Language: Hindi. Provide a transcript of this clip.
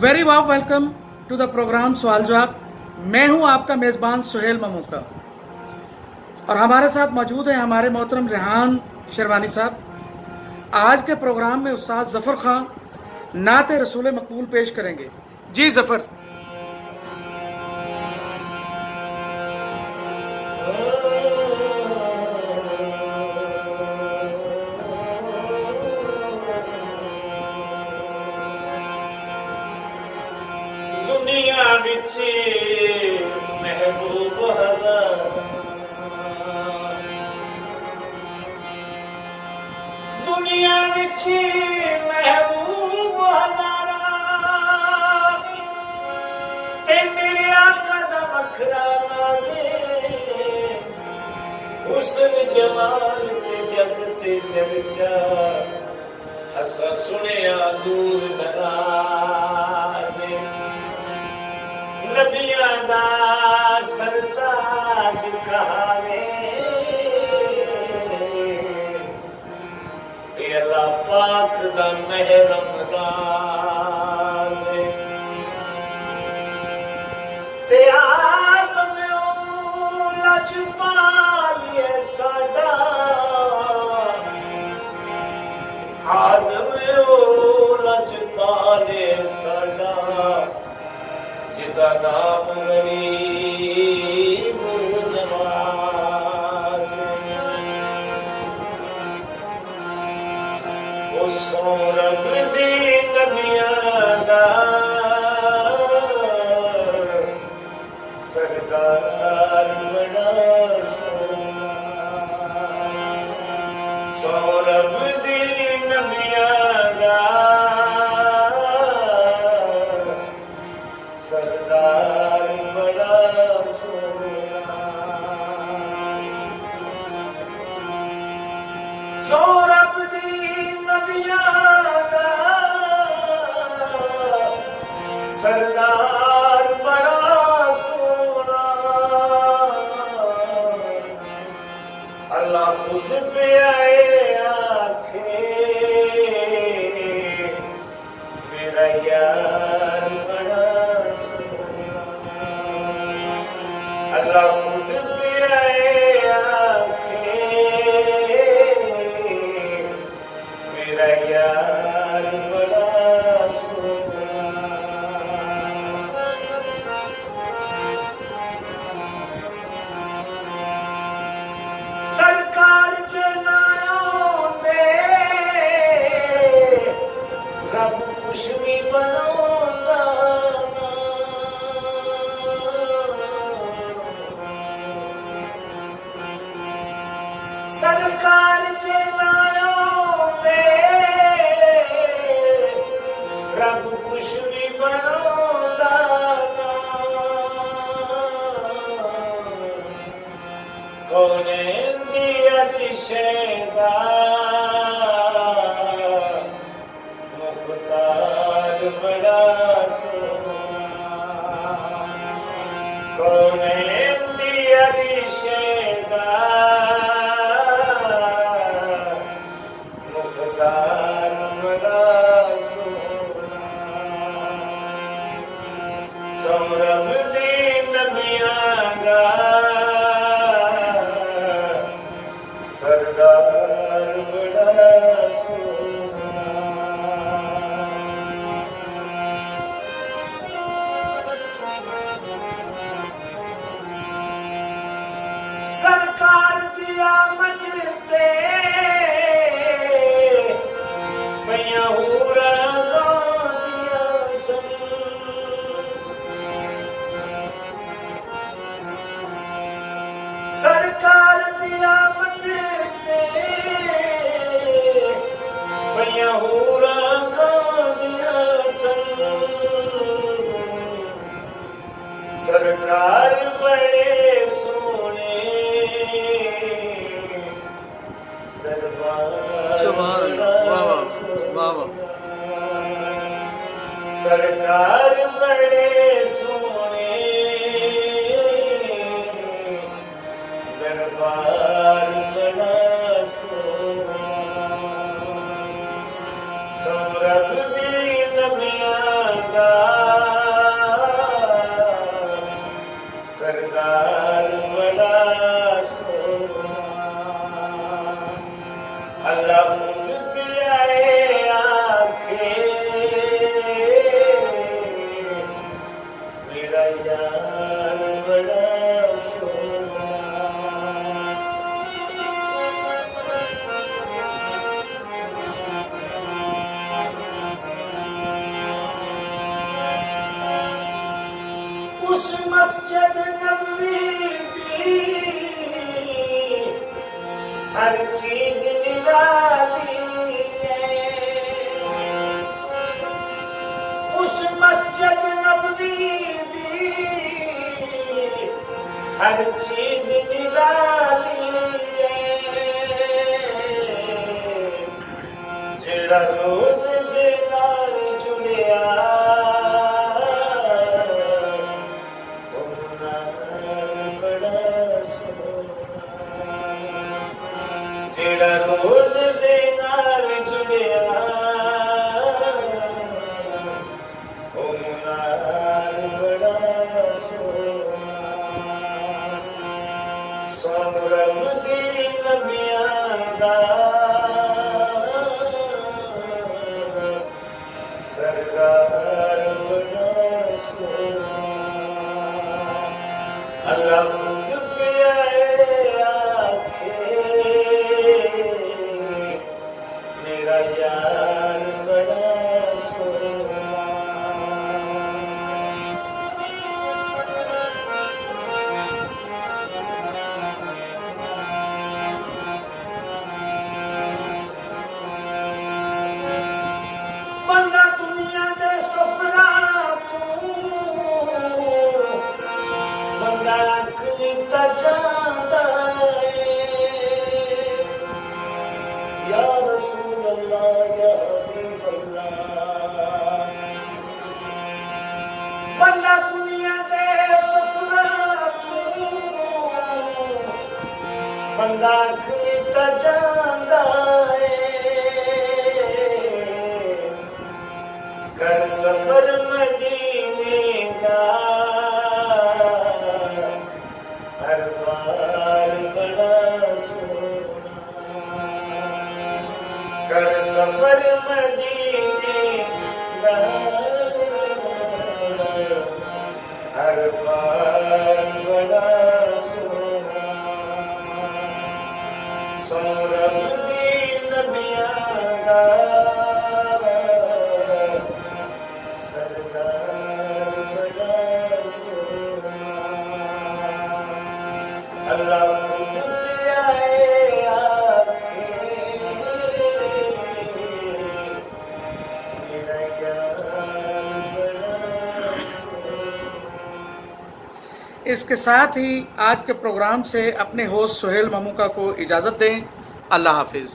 Very warm welcome to the programme सवाल जवाब। मैं हूं आपका मेज़बान सुहेल ममूका और हमारे साथ मौजूद हैं हमारे मोहतरम रेहान शेरवानी साहब। आज के प्रोग्राम में उस्ताद ज़फ़र खान नाते रसूल मकबूल पेश करेंगे। जी ज़फ़र। दुनिया विच महबूब हजार, दुनिया विच महबूब हजारा, ते मेरे आका दा वखरा नाज़े, हुस्न जमाल ते जग ते चर्चा, असा सुनिया दूर दराज। नबियां दा सरताज कहावे, ते अल्लाह पाक दा महरम राज। ते आज़म ओ लजपाल ऐ साडा, आज़म ओ लजपाल ऐ साडा, जिदा नाम गरीब नवाज। ओ सोरब दी नबियां दा सरदार बड़ा सोना, सोरब दी नबियां दा सरदार बड़ा सोना। सोरब दी नबियां दा सरदार बड़ा सोना, अल्लाह खुद पे आए आखे मेरा यार बड़ा सोना। अल्लाह खुद पे आए आखे मेरा यार बड़ा सोना। सरकार च ना आउंदे रब कुछ भी बनाउंदा ना, सरकार च ना आउंदे रब कुछ भी बनाउंदा ना। कौने दी अतिशयदा मुख्तार बड़ा सोना, कौने दी अतिशयदा मुख्तार बड़ा सोना। सौरभ दी नबियां दा सरदार बड़ा सोना। सरकार दी आमद ते पईयां हूरां गांदियां सन, सरकार दी आमद ते पईयां हूरां गांदियां सन। सरकार बड़े सोने दरबार बड़ा सोना, सरकार बड़े सोने दरबार बड़ा सोना। सौरभ दी नबियां दा उस मस्जिद नबवी दी हर चीज निराली है। उस मस्जिद नबवी दी हर चीज निराली है। जेड़ा रोज दे नाल जुड़िया जेड़ा रोज दे नाल जुड़िया ओ मुनार बड़ा सोना। सोरम दी नबियां दा सरदार बड़ा सोना। अल्लाह खुद प्यारे आखे मेरा यार बड़ा सोना। बंदा दुनिया दे सफरा तू बंदा कविता जांदा है। या रसूल अल्लाह या हबीब अल्लाह। बंदा दुनिया दे सफरा तू बंदा कविता जांदा है। कर सफर मदीने का हर बार बड़ा सोना। कर सफर मदीने का हर बार बड़ा सोना। सौरभ दी नबियां दा सरदार बड़ा सोना। अल्लाह खुद प्यारे आखे मेरा यार बड़ा सोना। इसके साथ ही आज के प्रोग्राम से अपने होस्ट सुहेल ममूका को इजाज़त दें। अल्लाह हाफिज़।